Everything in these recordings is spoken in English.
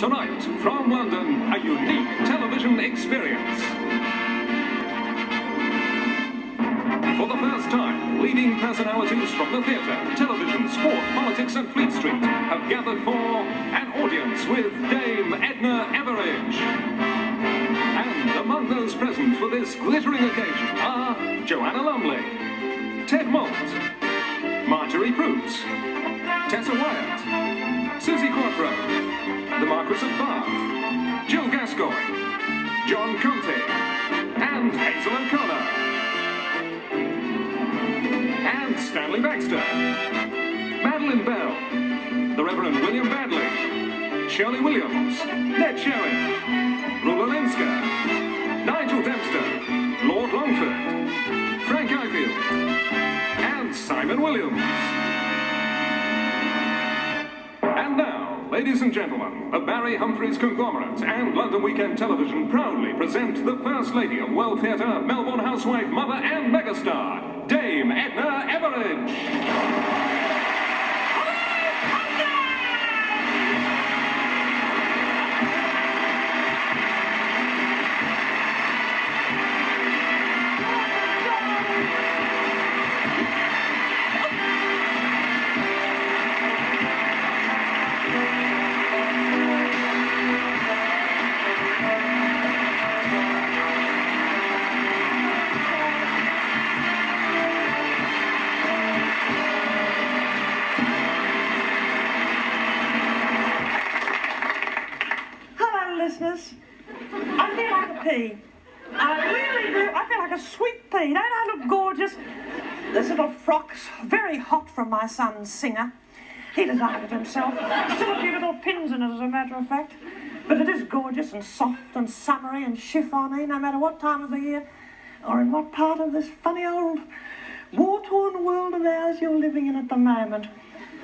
Tonight, from London, a unique television experience. For the first time, leading personalities from the theatre, television, sport, politics and Fleet Street have gathered for an audience with Dame Edna Everage. And among those present for this glittering occasion are Joanna Lumley, Ted Moult, Marjorie Proulx, Tessa Wyatt, Susie Quattro, the Marquis of Bath, Jill Gascoigne, John Conte, and Hazel O'Connor. And Stanley Baxter, Madeline Bell, the Reverend William Badley, Shirley Williams, Ned Sherrin, Rula Lenska, Nigel Dempster, Lord Longford, Frank Ifield, and Simon Williams. And now, ladies and gentlemen, the Barry Humphries Conglomerate and London Weekend Television proudly present the First Lady of World Theatre, Melbourne housewife, mother and megastar, Dame Edna Everage. Listeners, I feel like a pea. I really do. I feel like a sweet pea. Don't I look gorgeous? This little frock's very hot from my son, Singer. He designed it himself. Still a few little pins in it, as a matter of fact. But it is gorgeous and soft and summery and chiffony, no matter what time of the year or in what part of this funny old war-torn world of ours you're living in at the moment.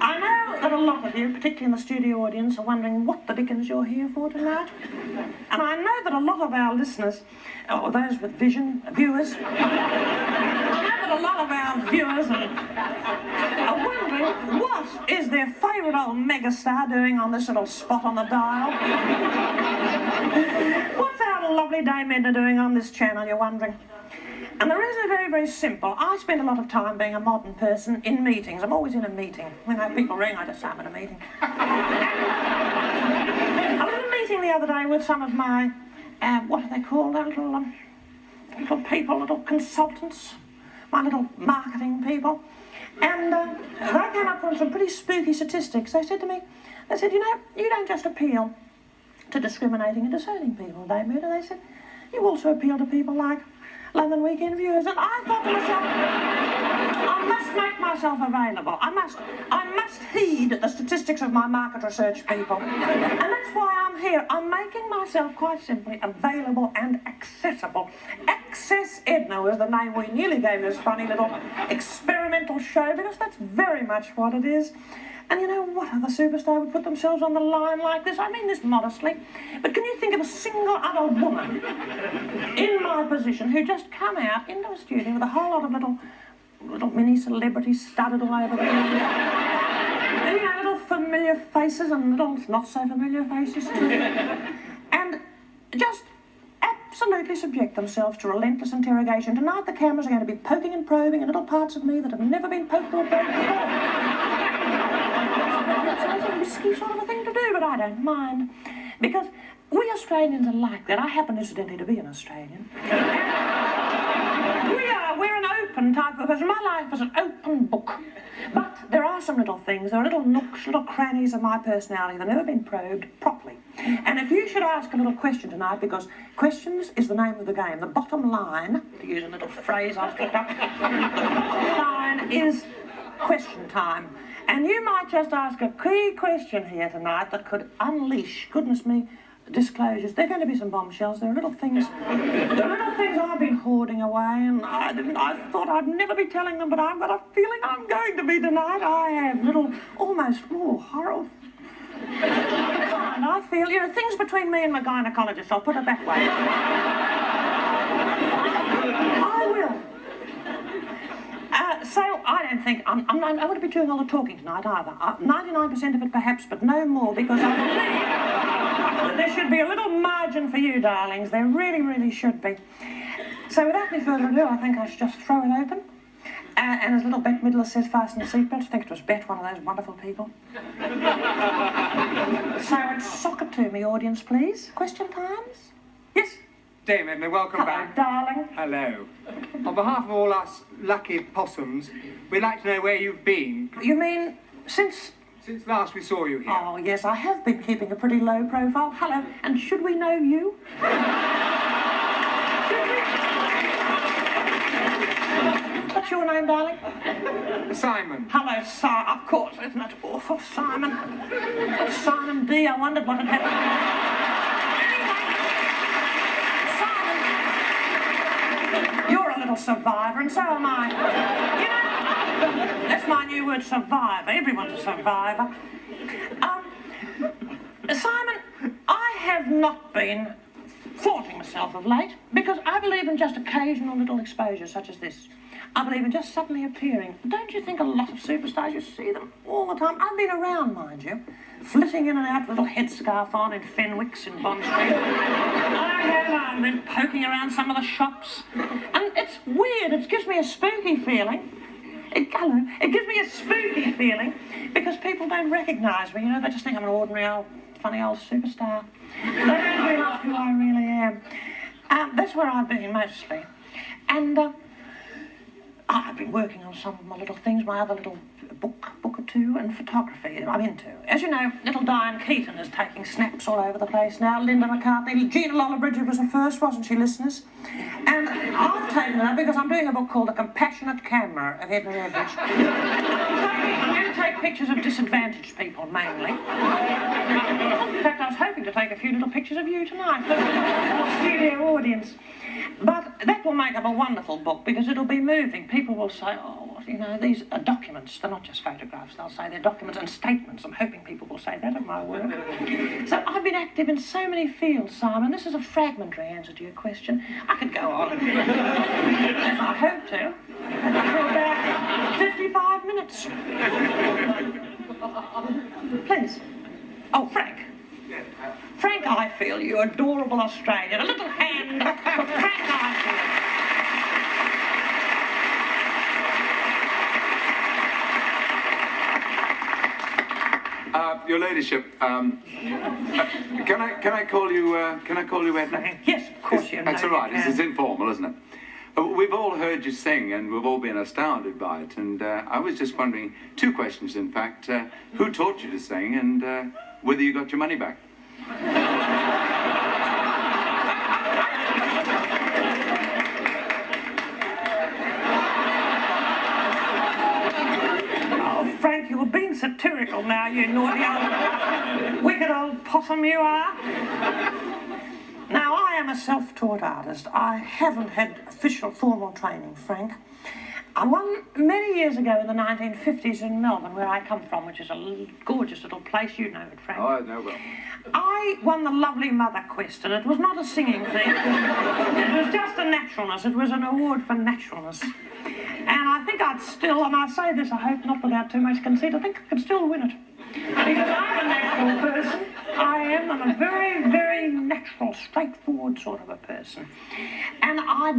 I know that a lot of you, particularly in the studio audience, are wondering what the dickens you're here for tonight. And I know that a lot of our listeners, or those with vision, viewers, I know that a lot of our viewers are wondering what is their favourite old megastar doing on this little spot on the dial. What's our lovely Dame Edna doing on this channel, you're wondering? And the reason is very, very simple. I spend a lot of time being a modern person in meetings. I'm always in a meeting. When people ring, I just say I'm in a meeting. I was in a meeting the other day with some of my, what are they called? Little people, little consultants, my little marketing people. And they came up with some pretty spooky statistics. They said to me, you know, you don't just appeal to discriminating and discerning people, Dame Edna. They said, you also appeal to people like London Weekend viewers. And I thought to myself, I must make myself available. I must heed the statistics of my market research people. And that's why I'm here. I'm making myself quite simply available and accessible. Access Edna was the name we nearly gave this funny little experimental show, because that's very much what it is. And you know, what other superstar would put themselves on the line like this? I mean this modestly. But can you think of a single other woman in my position who just come out into a studio with a whole lot of little mini celebrities studded all over the place? You know, little familiar faces and little not so familiar faces too. And just absolutely subject themselves to relentless interrogation. Tonight the cameras are going to be poking and probing in little parts of me that have never been poked or probed before. It's a risky sort of a thing to do, but I don't mind. Because we Australians are like that. I happen incidentally to be an Australian. We're an open type of person. My life is an open book. But there are some little things, there are little nooks, little crannies of my personality that have never been probed properly. And if you should ask a little question tonight, because questions is the name of the game, the bottom line, to use a little phrase I've picked up, the bottom line is question time. And you might just ask a key question here tonight that could unleash, goodness me, disclosures. There are going to be some bombshells. There are little things I've been hoarding away, and I thought I'd never be telling them, but I've got a feeling I'm going to be tonight. I have little, almost, horrible. And I feel, you know, things between me and my gynecologist, I'll put it that way. I will. So I don't think I'm going to be doing all the talking tonight either. 99% of it perhaps, but no more, because I believe for you, darlings. There really, really should be. So without any further ado, I think I should just throw it open. And as little Bette Midler says, fasten your seatbelts. I think it was Bette, one of those wonderful people. So it's sock it to me, audience, please. Question times? Yes? Dame Edna, welcome back. Darling. Hello. On behalf of all us lucky possums, we'd like to know where you've been. You mean since... Since last we saw you here. Oh, yes, I have been keeping a pretty low profile. Hello, and should we know you? What's your name, darling? Simon. Hello, Simon. Of course, isn't it awful, Simon? Simon D. I wondered what had happened. Simon, you're a little survivor, and so am I. You know, that's my new word, survivor. Everyone's a survivor. Simon, I have not been flaunting myself of late because I believe in just occasional little exposures such as this. I believe in just suddenly appearing. Don't you think a lot of superstars, you see them all the time? I've been around, mind you, flitting in and out with a little headscarf on in Fenwick's in Bond Street. I've been poking around some of the shops. And it's weird, it gives me a spooky feeling. It gives me a spooky feeling because people don't recognise me, you know, they just think I'm an ordinary old, funny old superstar. They don't realise who I really am. That's where I've been mostly. And I've been working on some of my little things, my other little book or two, and photography I'm into. As you know, little Diane Keaton is taking snaps all over the place now. Linda McCartney, Gina Lollobrigida was the first, wasn't she, listeners? And I've taken her because I'm doing a book called The Compassionate Camera of Edna Everidge. I'm going to take pictures of disadvantaged people, mainly. In fact, I was hoping to take a few little pictures of you tonight for the studio audience. But that will make up a wonderful book because it'll be moving. People will say, oh, you know, these are documents. They're not just photographs. They'll say they're documents and statements. I'm hoping people will say that of my work. So I've been active in so many fields, Simon. This is a fragmentary answer to your question. I could go on. If I hope to. For about 55 minutes. Please. Oh, Frank. Frank, I feel, you adorable Australian. A little hand for Frank, I feel. Your ladyship, can I call you Edna? Yes, of course you know. That's all right. This is informal, isn't it? We've all heard you sing, and we've all been astounded by it. And I was just wondering, two questions, in fact. Who taught you to sing, and whether you got your money back? Oh, Frank, you're being satirical now, you naughty old, wicked old possum you are. Now, I am a self-taught artist. I haven't had official formal training, Frank. I won many years ago in the 1950s in Melbourne, where I come from, which is a gorgeous little place. You know it, Frank. Oh, I know well. I won the Lovely Mother Quest, and it was not a singing thing. It was just a naturalness. It was an award for naturalness. And I think I'd still, and I say this, I hope not without too much conceit, I think I could still win it. Because I'm a natural person. I am. I'm a very, very natural, straightforward sort of a person. And I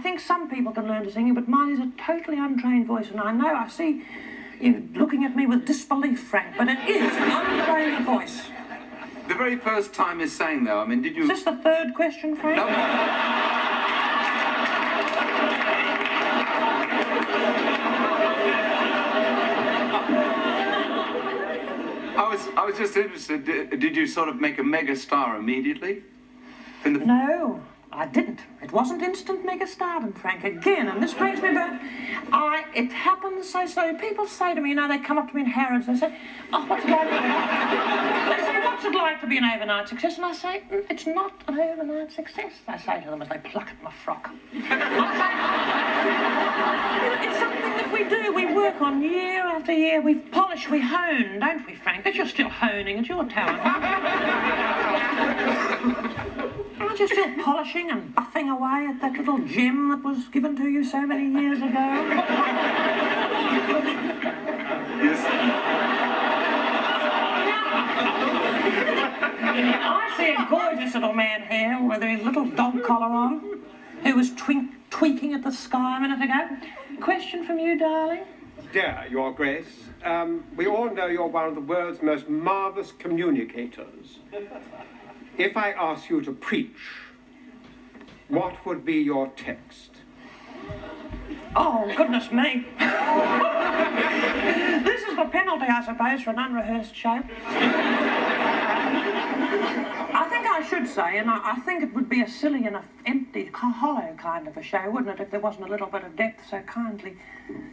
think some people can learn to sing, but mine is a totally untrained voice. And I know, I see you looking at me with disbelief, Frank, but it is an untrained voice. The very first time you sang, though, I mean, did you... Is this the third question, Frank? No. I was just interested, did you sort of make a mega star immediately? No, I didn't. It wasn't instant mega stardom, Frank, again, and this brings me back. It happens so slowly. People say to me, you know, they come up to me in Harrods, they say, oh, what's it like to be... They say, what's it like to be an overnight success? And I say, it's not an overnight success, I say to them as they pluck at my frock. It's something that we do. We work on year after year. We polish, we hone, don't we, Frank? But you're still honing. It's your talent. Aren't you still polishing and buffing away at that little gem that was given to you so many years ago? Yes. I see a gorgeous little man here with his little dog collar on, who was tweaking at the sky a minute ago. Question from you, darling? Dear, Your Grace, we all know you're one of the world's most marvellous communicators. If I ask you to preach, what would be your text? Oh, goodness me. This is the penalty, I suppose, for an unrehearsed show. I think I should say, and I think it would be a silly and empty, hollow kind of a show, wouldn't it, if there wasn't a little bit of depth so kindly,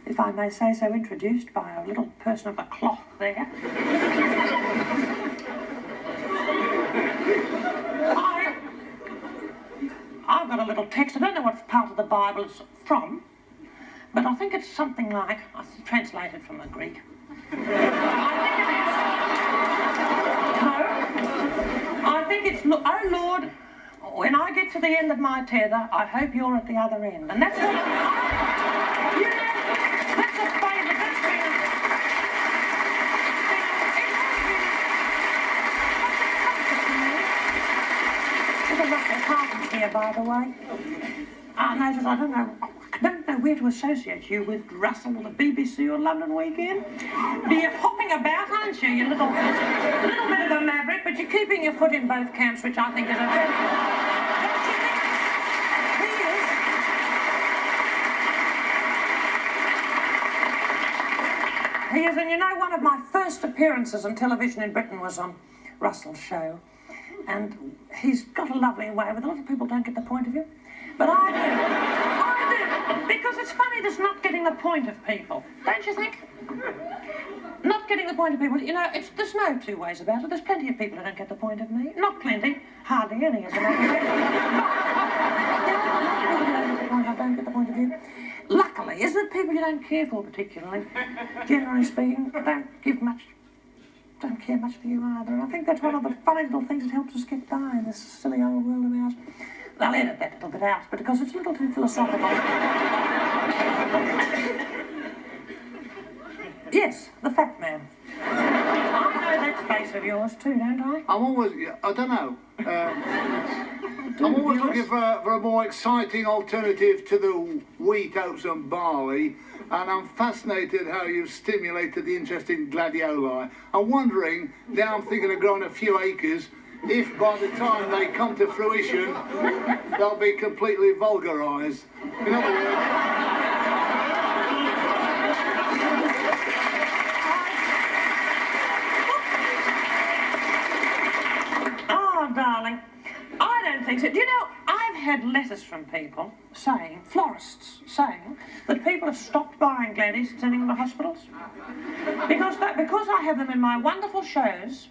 if I may say so, introduced by a little person of the cloth there. I've got a little text. I don't know what part of the Bible it's from, but I think it's something like, I translate it from the Greek. I think it's, oh Lord, when I get to the end of my tether, I hope you're at the other end. And that's what you know, that's a favourite, that's been a Russell Parton here, by the way. I don't know where to associate you with Russell or the BBC or London Weekend. You're hopping about, aren't you? You're a little bit of a maverick, but you're keeping your foot in both camps, which I think is a very... He is, and you know, one of my first appearances on television in Britain was on Russell's show. And he's got a lovely way with a lot of people don't get the point of view. But I do. Because it's funny just not getting the point of people. Don't you think? Not getting the point of people. You know, there's no two ways about it. There's plenty of people who don't get the point of me. Not plenty. Hardly any, as a matter of fact. I don't get the point of view. Luckily, isn't it people you don't care for particularly? Generally speaking, don't care much for you either. And I think that's one of the funny little things that helps us get by in this silly old world of ours. I'll edit that little bit out, but because it's a little too philosophical. Yes, the fat man. I know that face of yours too, don't I? I don't know. I'm always looking for a more exciting alternative to the wheat, oats and barley, and I'm fascinated how you've stimulated the interest in Gladiolas. I'm wondering, now I'm thinking of growing a few acres, if by the time they come to fruition, they'll be completely vulgarised. In other words... Oh, darling, I don't think so. Do you know, I've had letters from people saying, florists saying, that people have stopped buying gladies and sending them to hospitals. Because I have them in my wonderful shows,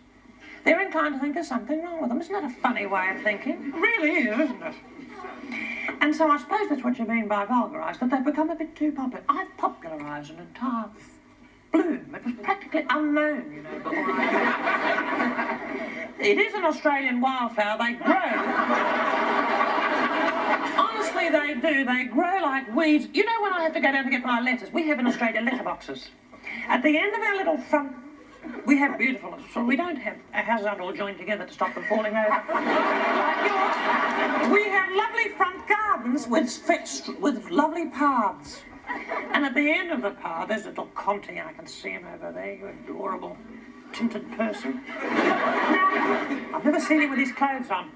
they're inclined to think there's something wrong with them. Isn't that a funny way of thinking? It really is, isn't it? And so I suppose that's what you mean by vulgarised, that they've become a bit too popular. I've popularised an entire bloom. It was practically unknown, you know, before I... It is an Australian wildflower. They grow. Honestly, they do. They grow like weeds. You know, when I have to go down to get my letters, we have in Australia letterboxes. At the end of our little front, we have beautiful, so we don't have our houses aren't all joined together to stop them falling over. Like yours. We have lovely front gardens with lovely paths. And at the end of the path, there's a little Conti. I can see him over there, you adorable tinted person. I've never seen him with his clothes on.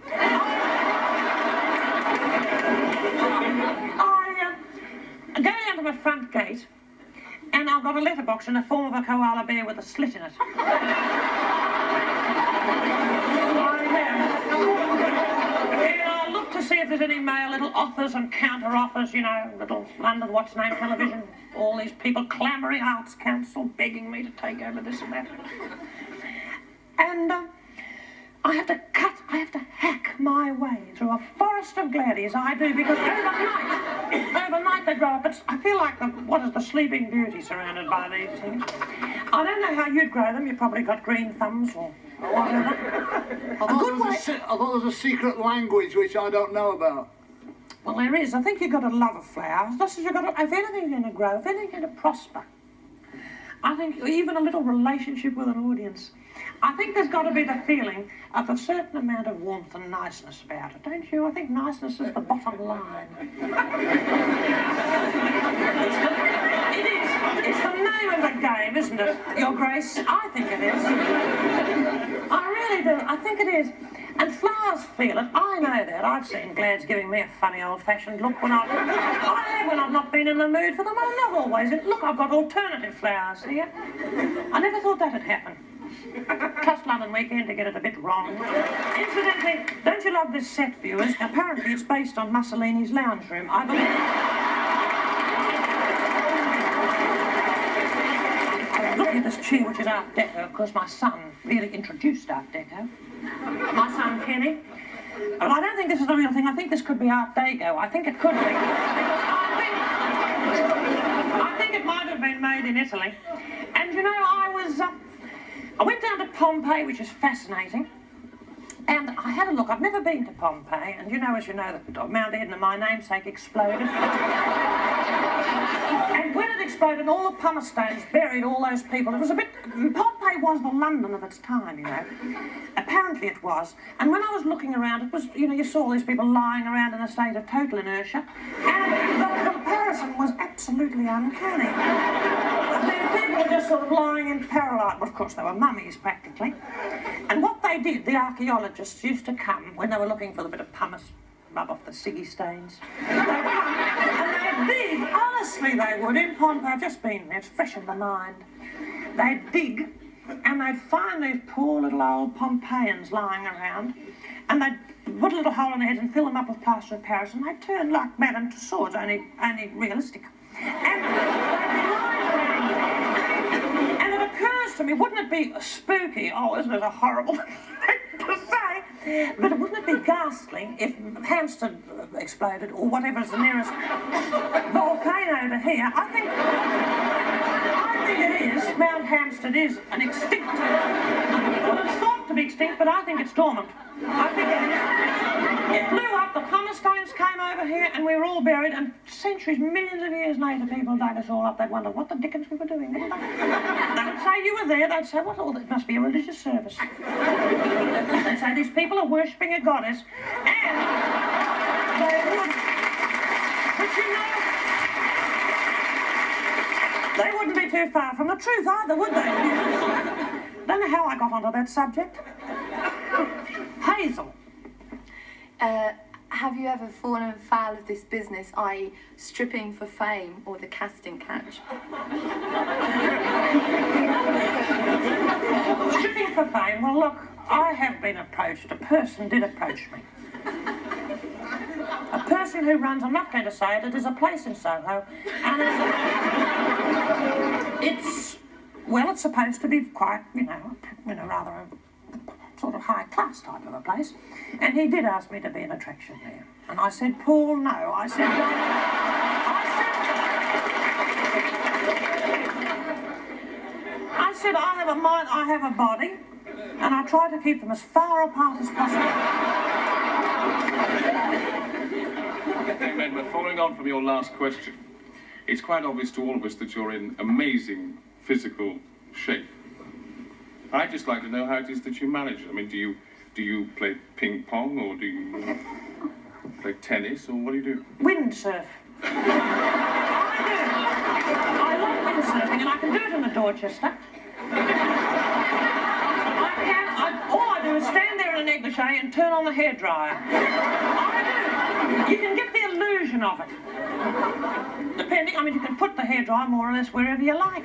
I go down to the front gate, and I've got a letterbox in the form of a koala bear with a slit in it. And I look to see if there's any mail, little offers and counter offers, you know, little London What's Name television, all these people clamouring, Arts Council begging me to take over this and that. And I have to hack my way through a forest of gladies, I do, because overnight they grow up. I feel like the Sleeping Beauty surrounded by these things. I don't know how you'd grow them. You've probably got green thumbs or whatever. I thought there was a secret language which I don't know about. Well, there is. I think you've got to love a flower. Just as you've got to, if anything's going to grow, if anything's going to prosper, I think even a little relationship with an audience. I think there's got to be the feeling of a certain amount of warmth and niceness about it, don't you? I think niceness is the bottom line. It's the name of the game, isn't it, Your Grace? I think it is. I really do. I think it is. And flowers feel it. I know that. I've seen Glads giving me a funny old-fashioned look when I've not been in the mood for them. I'm not always. Look, I've got alternative flowers here. I never thought that'd happen. Trust London Weekend to get it a bit wrong. Incidentally, don't you love this set, viewers? Apparently it's based on Mussolini's lounge room. I believe... Looking at this chair, which is Art Deco, of course my son really introduced Art Deco. My son Kenny. But I don't think this is the real thing. I think this could be Art Deco. I think it could be. I think it might have been made in Italy. And you know, I went down to Pompeii, which is fascinating. And I had a look. I've never been to Pompeii, and you know, as you know, that Mount Edna, my namesake, exploded. And when it exploded, all the pumice stones buried all those people. It was a bit... Pompeii was the London of its time, you know. Apparently it was. And when I was looking around, it was, you know, you saw all these people lying around in a state of total inertia. And the comparison was absolutely uncanny. The people were just sort of lying in parallel. Well, of course, they were mummies, practically. And what they did, the archaeologists used to come when they were looking for the bit of pumice, rub off the ciggy stains. They'd come and they'd dig, honestly they would, in Pompeii. I've just been there, it's fresh in the mind. They'd dig and they'd find these poor little old Pompeians lying around, and they'd put a little hole in their heads and fill them up with plaster of Paris, and they'd turn like Madame Tussauds, only realistic. And they'd be lying around. And it occurs to me, wouldn't it be spooky? Oh, isn't it a horrible thing to say? But wouldn't it be ghastly if Hampstead exploded, or whatever's the nearest volcano to here? I think it is. Mount Hampstead is an extinct. Well, it's thought to be extinct, but I think it's dormant. I think it is. It blew up, the pumice stones came over here, and we were all buried, and centuries, millions of years later, people dug us all up. They'd wonder what the dickens we were doing, wouldn't they? They would say you were there, they'd say, what? Oh, it must be a religious service. They'd say these people are worshipping a goddess, and they would, but you know, they wouldn't be too far from the truth either, would they? Don't know how I got onto that subject. Hazel. Have you ever fallen foul of this business, i.e. stripping for fame or the casting couch? Stripping for fame? Well, look, I have been approached. A person did approach me. A person who runs, I'm not going to say it, it is a place in Soho, and it's supposed to be quite, you know, rather a sort of high-class type of a place. And he did ask me to be an attraction there. And I said, Paul, no. I said, I have a mind, I have a body, and I try to keep them as far apart as possible. Dame Edna, following on from your last question, it's quite obvious to all of us that you're in amazing physical shape. I'd just like to know how it is that you manage it. I mean, do you play ping pong, or do you play tennis, or what do you do? Windsurf. I love windsurfing, and I can do it in the Dorchester. All I do is stand there in a negligee and turn on the hairdryer. You can get the illusion of it. Depending, I mean, you can put the hairdryer more or less wherever you like.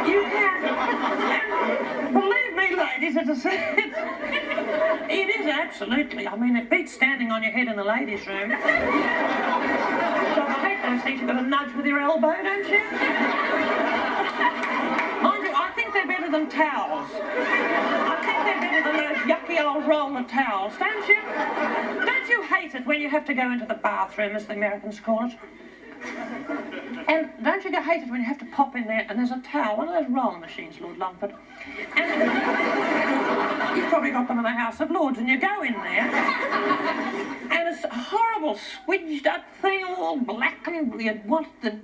You can. And believe me, ladies, it is absolutely. I mean, it beats standing on your head in the ladies' room. So I hate those things. You've got to nudge with your elbow, don't you? Mind you, I think they're better than towels. I think they're better than those yucky old roller towels, don't you? Don't you hate it when you have to go into the bathroom, as the Americans call it? And don't you hate it when you have to pop in there and there's a towel, one of those roller machines, Lord Longford. And you've probably got them in the House of Lords, and you go in there, and it's a horrible, squidged up thing, all black, and you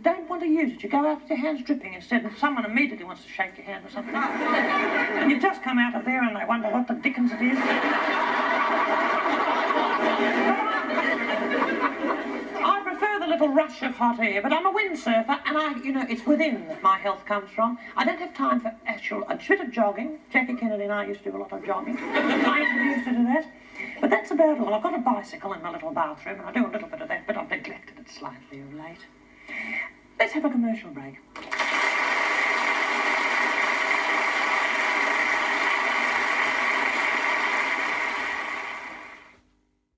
don't want to use it. You go out with your hands dripping instead, and someone immediately wants to shake your hand or something. And you've just come out of there, and they wonder what the dickens it is. I prefer the little rush of hot air, but I'm a windsurfer, and it's within that my health comes from. I don't have time for a bit of jogging. Jackie Kennedy and I used to do a lot of jogging. I used to do that. But that's about all. I've got a bicycle in my little bathroom, and I do a little bit of that, but I've neglected it slightly of late. Let's have a commercial break.